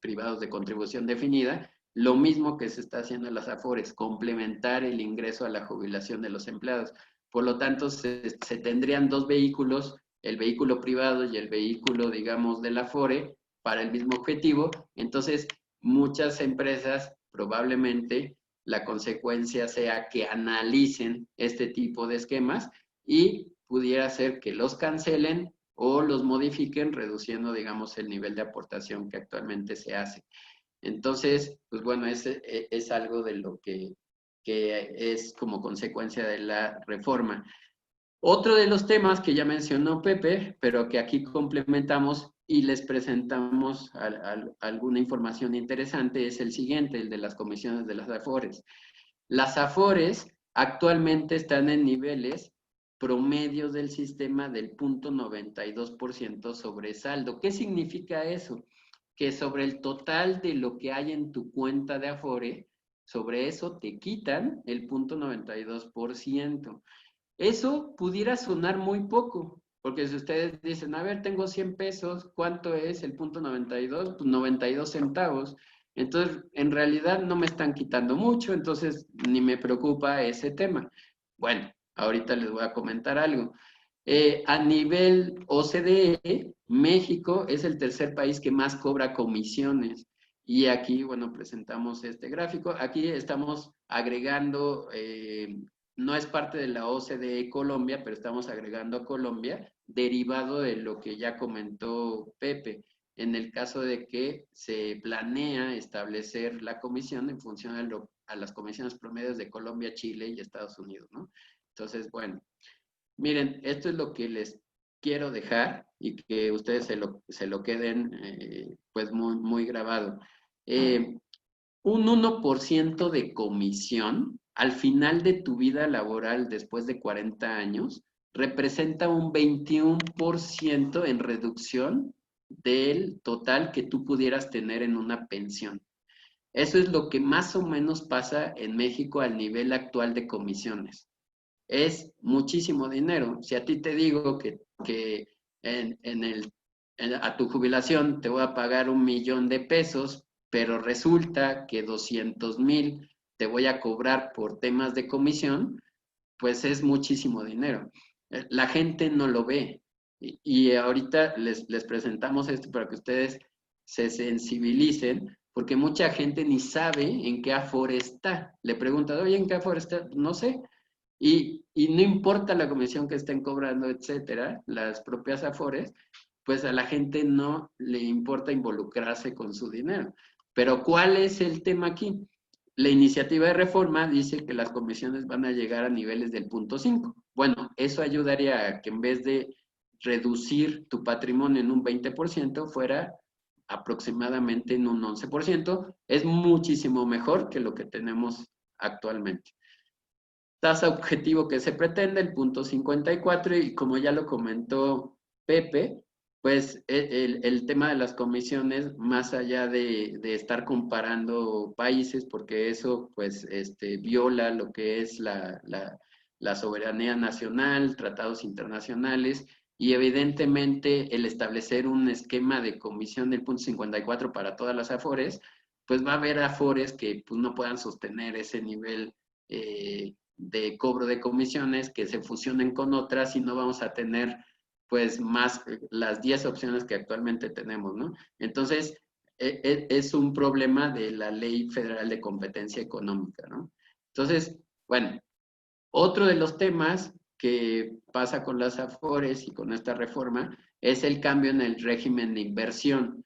privados de contribución definida? Lo mismo que se está haciendo en las AFORES, complementar el ingreso a la jubilación de los empleados. Por lo tanto, se tendrían dos vehículos, el vehículo privado y el vehículo, digamos, de la AFORE, para el mismo objetivo. Entonces, muchas empresas probablemente la consecuencia sea que analicen este tipo de esquemas y pudiera ser que los cancelen o los modifiquen reduciendo, digamos, el nivel de aportación que actualmente se hace. Entonces, pues bueno, es algo de lo que es como consecuencia de la reforma. Otro de los temas que ya mencionó Pepe, pero que aquí complementamos, y les presentamos alguna información interesante, es el siguiente, el de las comisiones de las AFORES. Las AFORES actualmente están en niveles promedios del sistema del 0.92% sobre saldo. ¿Qué significa eso? Que sobre el total de lo que hay en tu cuenta de Afore, sobre eso te quitan el 0.92%. Eso pudiera sonar muy poco, porque si ustedes dicen, a ver, tengo 100 pesos, ¿cuánto es el 0.92? Pues 92 centavos. Entonces, en realidad no me están quitando mucho, entonces ni me preocupa ese tema. Bueno, ahorita les voy a comentar algo. A nivel OCDE, México es el tercer país que más cobra comisiones. Y aquí, bueno, presentamos este gráfico. Aquí estamos agregando, no es parte de la OCDE Colombia, pero estamos agregando a Colombia, derivado de lo que ya comentó Pepe, en el caso de que se planea establecer la comisión en función a las comisiones promedios de Colombia, Chile y Estados Unidos, ¿no? Entonces, bueno, miren, esto es lo que les quiero dejar y que ustedes se lo queden pues muy grabado. Un 1% de comisión al final de tu vida laboral después de 40 años representa un 21% en reducción del total que tú pudieras tener en una pensión. Eso es lo que más o menos pasa en México al nivel actual de comisiones. Es muchísimo dinero. Si a ti te digo que a tu jubilación te voy a pagar 1,000,000 de pesos, pero resulta que 200,000 te voy a cobrar por temas de comisión, pues es muchísimo dinero. La gente no lo ve. Y ahorita les presentamos esto para que ustedes se sensibilicen, porque mucha gente ni sabe en qué Afore está. Le preguntan, oye, ¿en qué Afore está? No sé. Y no importa la comisión que estén cobrando, etcétera, las propias Afores, pues a la gente no le importa involucrarse con su dinero. Pero ¿cuál es el tema aquí? La iniciativa de reforma dice que las comisiones van a llegar a niveles del 0.5. Bueno, eso ayudaría a que en vez de reducir tu patrimonio en un 20%, fuera aproximadamente en un 11%. Es muchísimo mejor que lo que tenemos actualmente. Tasa objetivo que se pretende, el 0.54, y como ya lo comentó Pepe, pues el tema de las comisiones, más allá de estar comparando países, porque eso pues viola lo que es la soberanía nacional, tratados internacionales, y evidentemente el establecer un esquema de comisión del 0.54 para todas las Afores, pues va a haber Afores que pues, no puedan sostener ese nivel de cobro de comisiones, que se fusionen con otras y no vamos a tener pues más las 10 opciones que actualmente tenemos, ¿no? Entonces, es un problema de la Ley Federal de Competencia Económica, ¿no? Entonces, bueno, otro de los temas que pasa con las Afores y con esta reforma es el cambio en el régimen de inversión.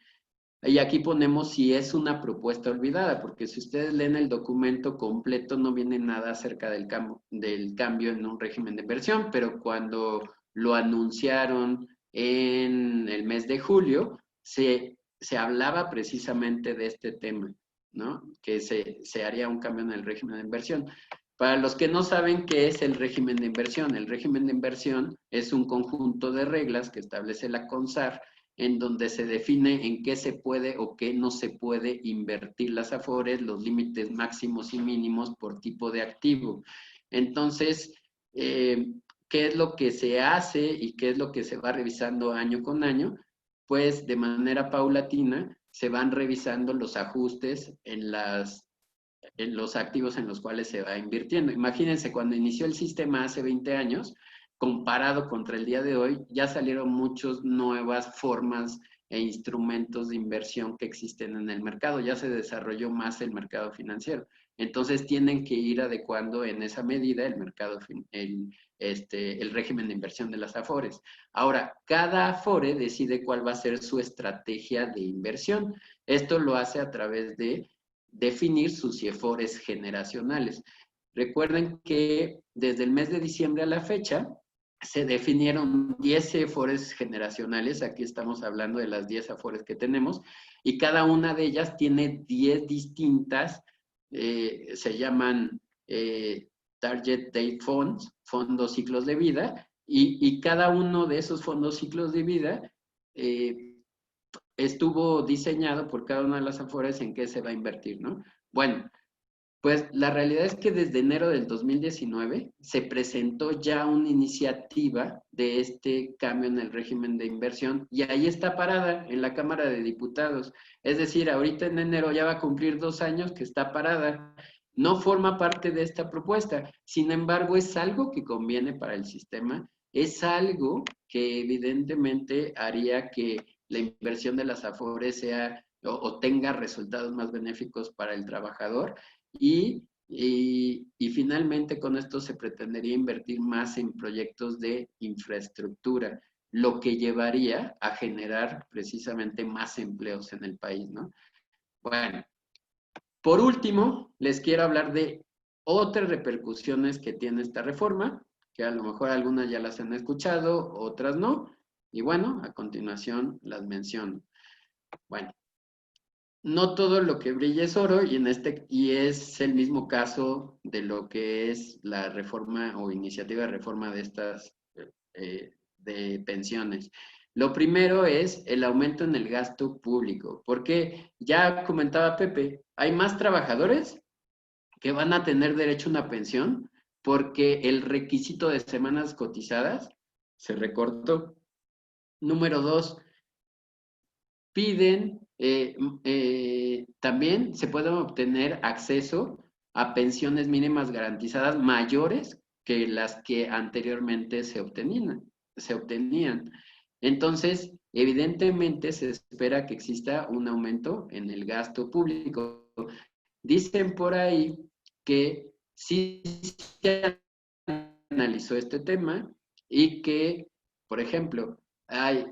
Y aquí ponemos si es una propuesta olvidada, porque si ustedes leen el documento completo no viene nada acerca del cambio en un régimen de inversión, pero cuando lo anunciaron en el mes de julio, se hablaba precisamente de este tema, ¿no? Que se haría un cambio en el régimen de inversión. Para los que no saben qué es el régimen de inversión, el régimen de inversión es un conjunto de reglas que establece la CONSAR, en donde se define en qué se puede o qué no se puede invertir las Afores, los límites máximos y mínimos por tipo de activo. Entonces, ¿qué es lo que se hace y qué es lo que se va revisando año con año? Pues de manera paulatina se van revisando los ajustes en los activos en los cuales se va invirtiendo. Imagínense, cuando inició el sistema hace 20 años, comparado contra el día de hoy, ya salieron muchas nuevas formas e instrumentos de inversión que existen en el mercado. Ya se desarrolló más el mercado financiero. Entonces tienen que ir adecuando en esa medida el mercado, el régimen de inversión de las Afores. Ahora, cada Afore decide cuál va a ser su estrategia de inversión. Esto lo hace a través de definir sus CIEFORES generacionales. Recuerden que desde el mes de diciembre a la fecha, se definieron 10 afores generacionales, aquí estamos hablando de las 10 afores que tenemos, y cada una de ellas tiene 10 distintas, se llaman Target Date Funds, fondos ciclos de vida, y cada uno de esos fondos ciclos de vida estuvo diseñado por cada una de las afores en qué se va a invertir, ¿no? Bueno, pues la realidad es que desde enero del 2019 se presentó ya una iniciativa de este cambio en el régimen de inversión y ahí está parada en la Cámara de Diputados. Es decir, ahorita en enero ya va a cumplir 2 años que está parada. No forma parte de esta propuesta. Sin embargo, es algo que conviene para el sistema. Es algo que evidentemente haría que la inversión de las AFORES sea o tenga resultados más benéficos para el trabajador. Y finalmente con esto se pretendería invertir más en proyectos de infraestructura, lo que llevaría a generar precisamente más empleos en el país, ¿no? Bueno, por último, les quiero hablar de otras repercusiones que tiene esta reforma, que a lo mejor algunas ya las han escuchado, otras no, y bueno, a continuación las menciono. Bueno, no todo lo que brilla es oro y es el mismo caso de lo que es la reforma o iniciativa de reforma de estas de pensiones. Lo primero es el aumento en el gasto público, porque ya comentaba Pepe, hay más trabajadores que van a tener derecho a una pensión porque el requisito de semanas cotizadas se recortó. Número 2, piden, también se puede obtener acceso a pensiones mínimas garantizadas mayores que las que anteriormente se obtenían. Entonces, evidentemente se espera que exista un aumento en el gasto público. Dicen por ahí que sí se analizó este tema y que, por ejemplo, hay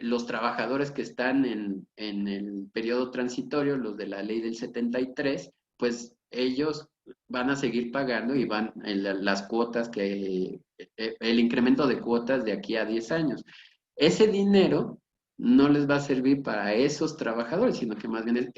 los trabajadores que están en el periodo transitorio, los de la ley del 73, pues ellos van a seguir pagando y van en las cuotas el incremento de cuotas de aquí a 10 años. Ese dinero no les va a servir para esos trabajadores, sino que más bien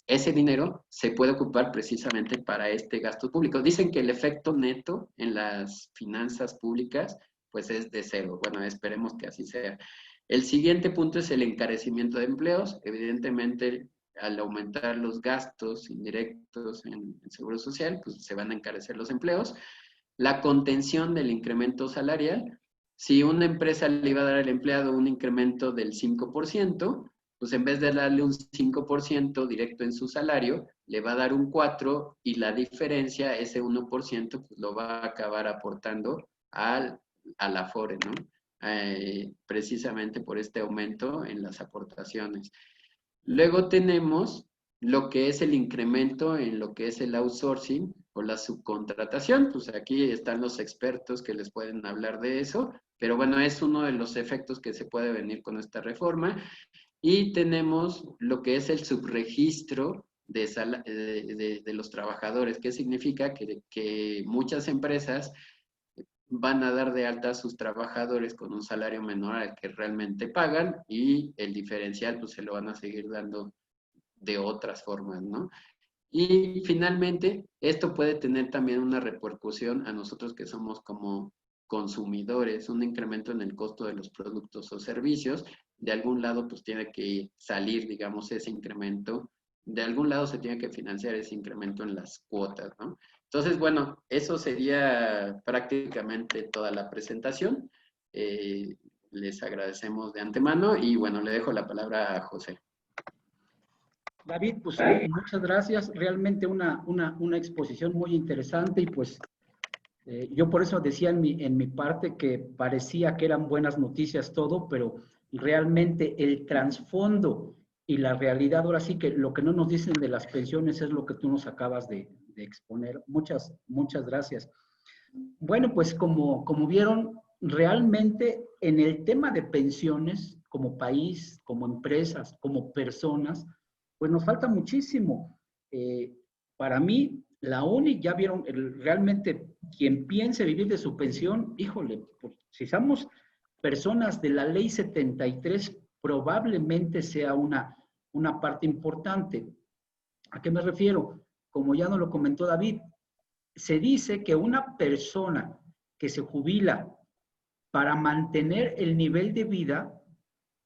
ese dinero se puede ocupar precisamente para este gasto público. Dicen que el efecto neto en las finanzas públicas pues es de 0. Bueno, esperemos que así sea. El siguiente punto es el encarecimiento de empleos. Evidentemente, al aumentar los gastos indirectos en Seguro Social, pues se van a encarecer los empleos. La contención del incremento salarial. Si una empresa le iba a dar al empleado un incremento del 5%, pues en vez de darle un 5% directo en su salario, le va a dar un 4% y la diferencia, ese 1%, pues lo va a acabar aportando a la Afore, ¿no? Precisamente por este aumento en las aportaciones. Luego tenemos lo que es el incremento en lo que es el outsourcing o la subcontratación. Pues aquí están los expertos que les pueden hablar de eso, pero bueno, es uno de los efectos que se puede venir con esta reforma. Y tenemos lo que es el subregistro de los trabajadores, que significa que muchas empresas van a dar de alta a sus trabajadores con un salario menor al que realmente pagan y el diferencial pues se lo van a seguir dando de otras formas, ¿no? Y finalmente, esto puede tener también una repercusión a nosotros que somos como consumidores, un incremento en el costo de los productos o servicios. De algún lado pues tiene que salir, digamos, ese incremento, de algún lado se tiene que financiar ese incremento en las cuotas, ¿no? Entonces, bueno, eso sería prácticamente toda la presentación. Les agradecemos de antemano y bueno, le dejo la palabra a José. David, pues muchas gracias. Realmente una exposición muy interesante y pues yo por eso decía en mi parte que parecía que eran buenas noticias todo, pero realmente el trasfondo y la realidad, ahora sí que lo que no nos dicen de las pensiones es lo que tú nos acabas de exponer. Muchas gracias. Bueno, pues como vieron, realmente en el tema de pensiones, como país, como empresas, como personas, pues nos falta muchísimo. Para mí, la única, ya vieron, realmente quien piense vivir de su pensión, híjole, pues, si somos personas de la ley 73, probablemente sea una parte importante. ¿A qué me refiero? Como ya nos lo comentó David, se dice que una persona que se jubila para mantener el nivel de vida,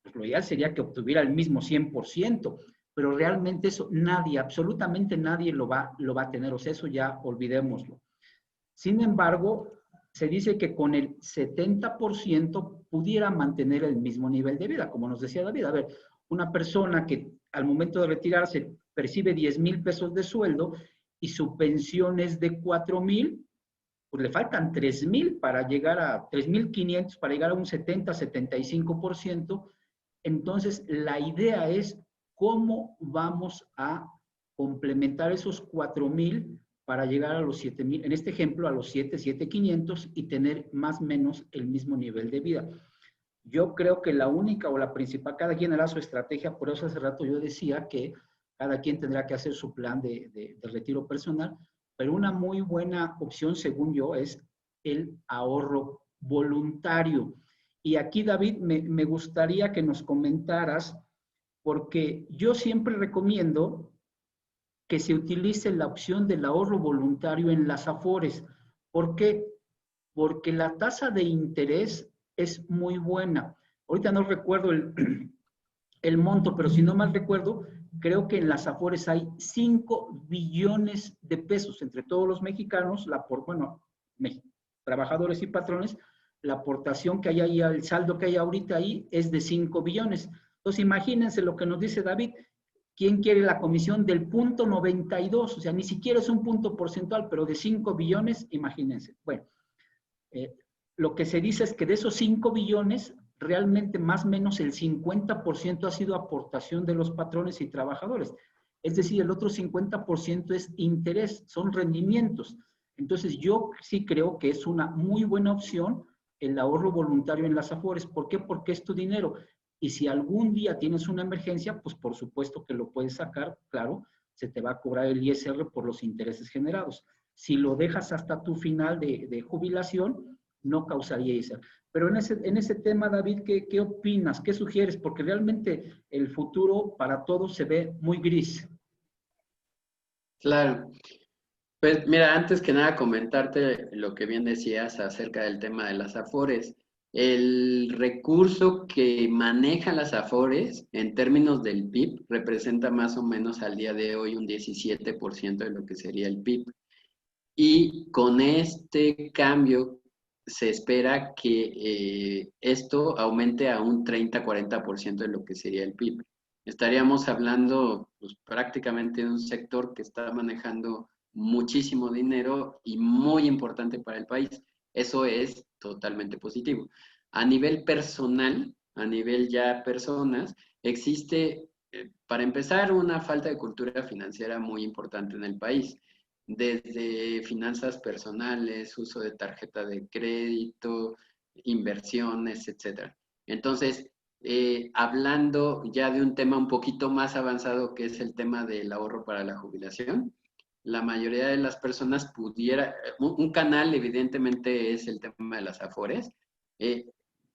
pues lo ideal sería que obtuviera el mismo 100%, pero realmente eso nadie, absolutamente nadie lo va a tener, o sea, eso ya olvidémoslo. Sin embargo, se dice que con el 70% pudiera mantener el mismo nivel de vida, como nos decía David. A ver, una persona que al momento de retirarse percibe 10,000 pesos de sueldo y su pensión es de 4,000, pues le faltan 3,000 para llegar a 3,500 para llegar a un 70-75%. Entonces, la idea es cómo vamos a complementar esos 4,000 para llegar a los 7,000, en este ejemplo, a los 7,500 y tener más o menos el mismo nivel de vida. Yo creo que la única o la principal, cada quien hará su estrategia, por eso hace rato yo decía que cada quien tendrá que hacer su plan de retiro personal, pero una muy buena opción, según yo, es el ahorro voluntario. Y aquí, David, me gustaría que nos comentaras, porque yo siempre recomiendo que se utilice la opción del ahorro voluntario en las Afores. ¿Por qué? Porque la tasa de interés es muy buena. Ahorita no recuerdo el monto, pero si no mal recuerdo, creo que en las Afores hay 5 billones de pesos entre todos los mexicanos, trabajadores y patrones, la aportación que hay ahí, el saldo que hay ahorita ahí es de 5 billones. Entonces, imagínense lo que nos dice David. ¿Quién quiere la comisión del 0.92? O sea, ni siquiera es un punto porcentual, pero de 5 billones, imagínense. Bueno, lo que se dice es que de esos 5 billones, realmente más o menos el 50% ha sido aportación de los patrones y trabajadores. Es decir, el otro 50% es interés, son rendimientos. Entonces, yo sí creo que es una muy buena opción el ahorro voluntario en las Afores. ¿Por qué? Porque es tu dinero. Y si algún día tienes una emergencia, pues por supuesto que lo puedes sacar, claro, se te va a cobrar el ISR por los intereses generados. Si lo dejas hasta tu final de jubilación, no causaría ISR. Pero en ese tema, David, ¿qué opinas? ¿Qué sugieres? Porque realmente el futuro para todos se ve muy gris. Claro. Pues mira, antes que nada comentarte lo que bien decías acerca del tema de las Afores. El recurso que manejan las Afores en términos del PIB representa más o menos al día de hoy un 17% de lo que sería el PIB. Y con este cambio se espera que esto aumente a un 30-40% de lo que sería el PIB. Estaríamos hablando pues, prácticamente de un sector que está manejando muchísimo dinero y muy importante para el país. Eso es totalmente positivo. A nivel personal, a nivel ya personas, existe, para empezar, una falta de cultura financiera muy importante en el país, desde finanzas personales, uso de tarjeta de crédito, inversiones, etc. Entonces, hablando ya de un tema un poquito más avanzado, que es el tema del ahorro para la jubilación, la mayoría de las personas pudiera, un canal evidentemente es el tema de las Afores.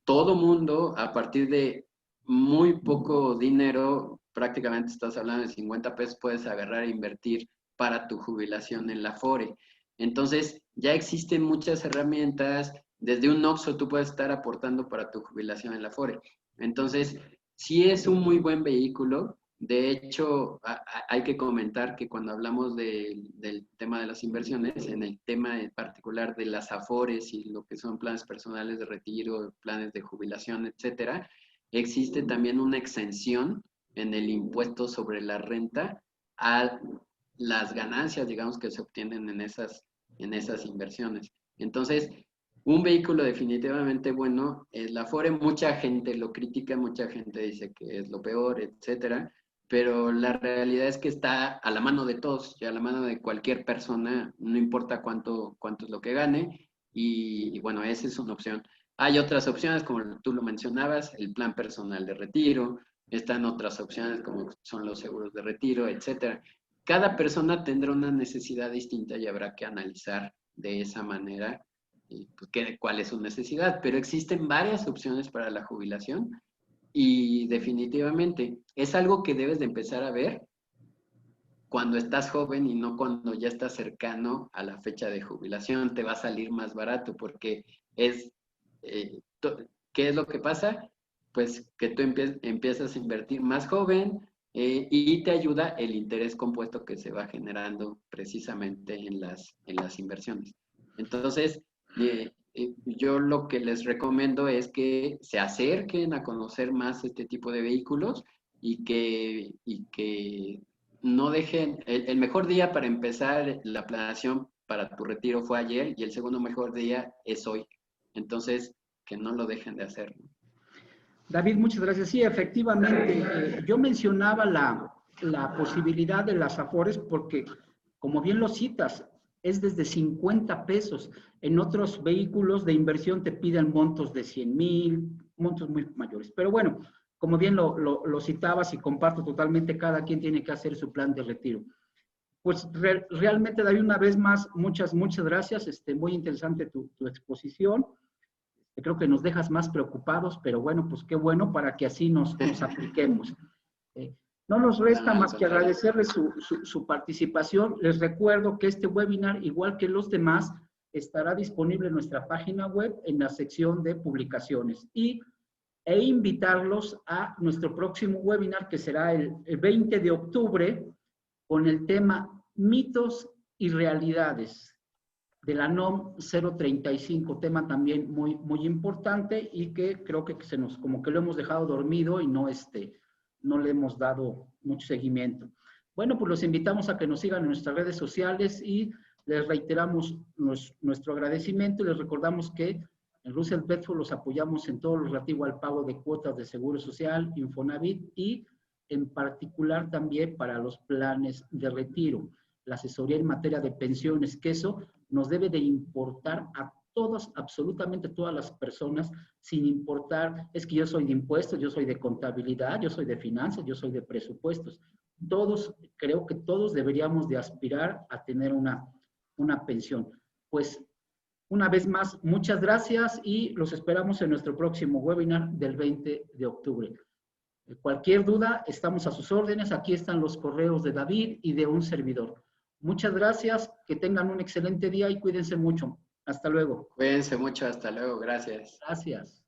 Todo mundo, a partir de muy poco dinero, prácticamente estás hablando de 50 pesos, puedes agarrar e invertir para tu jubilación en la Afore. Entonces, ya existen muchas herramientas. Desde un OXXO tú puedes estar aportando para tu jubilación en la Afore. Entonces, sí es un muy buen vehículo. De hecho, hay que comentar que cuando hablamos del tema de las inversiones, en el tema en particular de las Afores y lo que son planes personales de retiro, planes de jubilación, etcétera, existe también una exención en el impuesto sobre la renta a las ganancias, digamos, que se obtienen en esas inversiones. Entonces, un vehículo definitivamente bueno es la Afore. Mucha gente lo critica, mucha gente dice que es lo peor, etcétera, pero la realidad es que está a la mano de todos y a la mano de cualquier persona, no importa cuánto es lo que gane, y bueno, esa es una opción. Hay otras opciones, como tú lo mencionabas, el plan personal de retiro, están otras opciones como son los seguros de retiro, etcétera. cada persona tendrá una necesidad distinta y habrá que analizar de esa manera pues, cuál es su necesidad. Pero existen varias opciones para la jubilación y definitivamente es algo que debes de empezar a ver cuando estás joven y no cuando ya estás cercano a la fecha de jubilación. Te va a salir más barato porque es, ¿qué es lo que pasa? Pues que tú empiezas a invertir más joven y te ayuda el interés compuesto que se va generando precisamente en las inversiones. Entonces, yo lo que les recomiendo es que se acerquen a conocer más este tipo de vehículos y que no dejen, el mejor día para empezar la planeación para tu retiro fue ayer y el segundo mejor día es hoy. Entonces, que no lo dejen de hacer. David, muchas gracias. Sí, efectivamente, yo mencionaba la posibilidad de las Afores porque, como bien lo citas, es desde 50 pesos. En otros vehículos de inversión te piden montos de 100,000, montos muy mayores. Pero bueno, como bien lo citabas y comparto totalmente, cada quien tiene que hacer su plan de retiro. Pues realmente, David, una vez más, muchas gracias. Muy interesante tu exposición. Creo que nos dejas más preocupados, pero bueno, pues qué bueno para que así nos apliquemos. No nos resta más que agradecerles su participación. Les recuerdo que este webinar, igual que los demás, estará disponible en nuestra página web en la sección de publicaciones e invitarlos a nuestro próximo webinar que será el 20 de octubre con el tema mitos y realidades de la NOM 035, tema también muy importante y que creo que se nos, como que lo hemos dejado dormido y no le hemos dado mucho seguimiento. Bueno, pues los invitamos a que nos sigan en nuestras redes sociales y les reiteramos nuestro agradecimiento y les recordamos que en Roosevelt Bedford los apoyamos en todo lo relativo al pago de cuotas de Seguro Social, Infonavit y en particular también para los planes de retiro, la asesoría en materia de pensiones, que eso nos debe de importar a todos, absolutamente todas las personas, sin importar, es que yo soy de impuestos, yo soy de contabilidad, yo soy de finanzas, yo soy de presupuestos. Todos, creo que todos deberíamos de aspirar a tener una pensión. Pues, una vez más, muchas gracias y los esperamos en nuestro próximo webinar del 20 de octubre. Cualquier duda, estamos a sus órdenes. Aquí están los correos de David y de un servidor. Muchas gracias, que tengan un excelente día y cuídense mucho. Hasta luego. Cuídense mucho, hasta luego, gracias. Gracias.